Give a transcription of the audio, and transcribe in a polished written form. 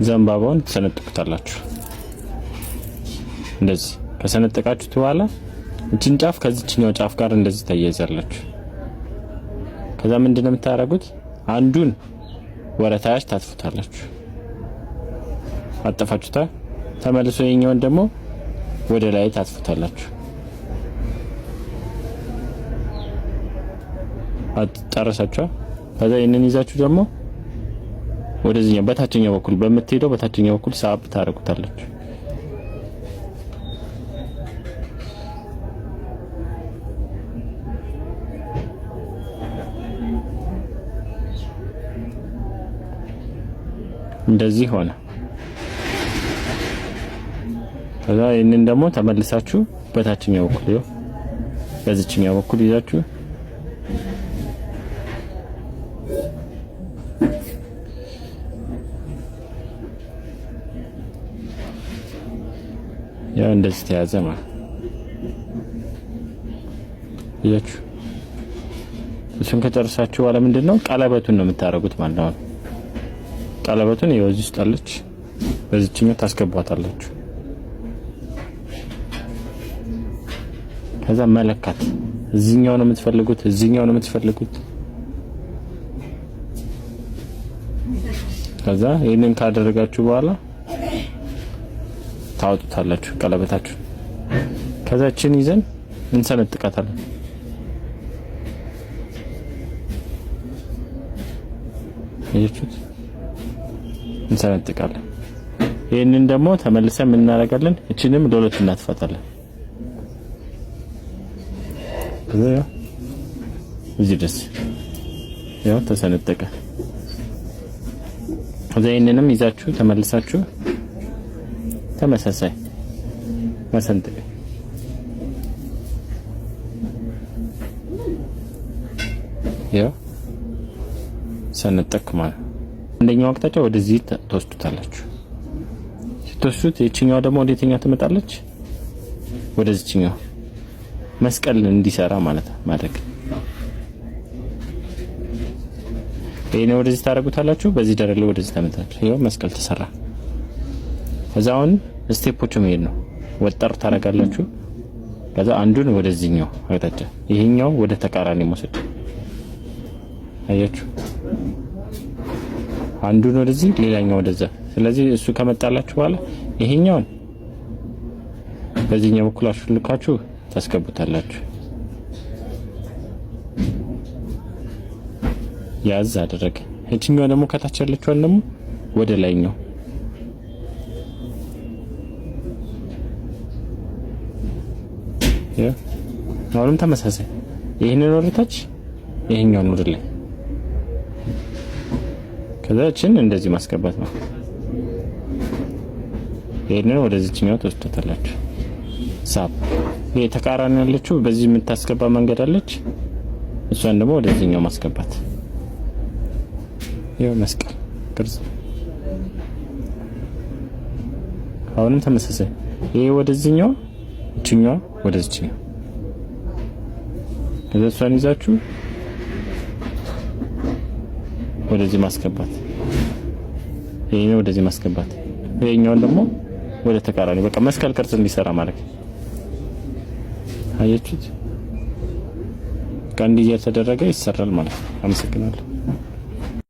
ዘንባባውን ትሰነጥቁታላችሁ። እንደዚህ ከሰነጠቃችሁት በኋላ እቺን ጫፍ ከዚህኛው ጫፍ ጋር እንደዚህ ታያይዛላችሁ። ከዛ ምንድነው የምታረጉት? አንዱን ወረታች ታጥፉታላችሁ። አጠፋችሁታ ተመልሶ የኛውን ደግሞ ወደ ላይ ታጥፉታላችሁ። አጣራሳችሁ። ከዛ ይሄንን ይዛችሁ ደግሞ ወደዚህኛው በታችኛው በኩል በመትሄደው በታችኛው በኩል ሳብ ታረቁታላችሁ። እንደዚህ ሆነ። ከዛ ይሄንን ደግሞ ተመልሳችሁ በታችኛው በኩል ይኸው በዚህኛው በኩል ይዛችሁ ያው እንደዚህ ተያዘ ማለት ይያችሁ። እሱን ከጨረሳችሁ በኋላ ምንድነው ቀለበቱን ነው የምታረጉት ማለት ነው። ቀለበቱን ይኸው እዚህ ውስጥ አለች። በዚህኛው ታስገቧታላችሁ። ከዛ መለካት እዚህኛው ነው የምትፈልጉት፣ እዚህኛው ነው የምትፈልጉት። ከዛ ይሄንን ካደረጋችሁ በኋላ ታውጡታላችሁ ቀለበታችሁ። ከዛ እቺን ይዘን እንሰነጥቃታለን። እዩት፣ እንሰነጥቃለን። ይሄንን ደግሞ ተመልሰን ምን እናደርጋለን? እቺንም ለሁለት እናጥፋታለን። ከዛ እዚህ ድረስ ያው ተሰነጠቀ። ከዛ ይሄንንም ይዛችሁ ተመልሳችሁ ተመሳሳይ መሰንጠቅ ያው ሰነጠቅ ማለት አንደኛው አቅጣጫ ወደዚህ ተወስዱታላችሁ። ስትወስዱት የቺኛው ደግሞ ወደየትኛው ትመጣለች? ወደዚህኛው መስቀል እንዲሰራ ማለት ማድረግ። ይሄን ወደዚህ ታረጉታላችሁ። በዚህ ደረጃ ወደዚህ ተመጣጣችሁ ይሄው መስቀል ተሰራ። ከዛውን ስቴፖቹ መሄድ ነው። ወጠር ታረጋላችሁ። ከዛ አንዱን ወደዚህኛው አቅጣጫ ይሄኛው ወደ ተቃራኒ መውሰድ። አያችሁ? አንዱን ወደዚህ ሌላኛው ወደዛ። ስለዚህ እሱ ከመጣላችሁ በኋላ ይሄኛውን በዚህኛው በኩል አሽልካችሁ ታስገቡታላችሁ። ያዝ አደረገ። እቺኛው ደግሞ ከታች ያለችውን ደግሞ ወደ ላይኛው አሁንም ተመሳሳይ ይሄንን ወደ ታች ይሄኛውን ወደ ላይ ከዛችን እንደዚህ ማስገባት ነው። ይሄንን ወደዚህኛው ተወስደታላችሁ። ሳብ ይሄ ተቃራኒ ያለችው በዚህ የምታስገባ መንገድ አለች። እሷን ደግሞ ወደዚህኛው ማስገባት። ይሄ መስቀል ቅርጽ አሁንም ተመሳሳይ ይሄ ወደዚህኛው እቺኛው ወደዚህኛው ከዛ እሷን ይዛችሁ ወደዚህ ማስገባት። ይሄኛው ወደዚህ ማስገባት። ይሄኛውን ደግሞ ወደ ተቃራኒ በቃ መስቀል ቅርጽ እንዲሰራ ማለት ነው። አያችሁት? ቀንድ እየተደረገ ይሰራል ማለት ነው። አመሰግናለሁ።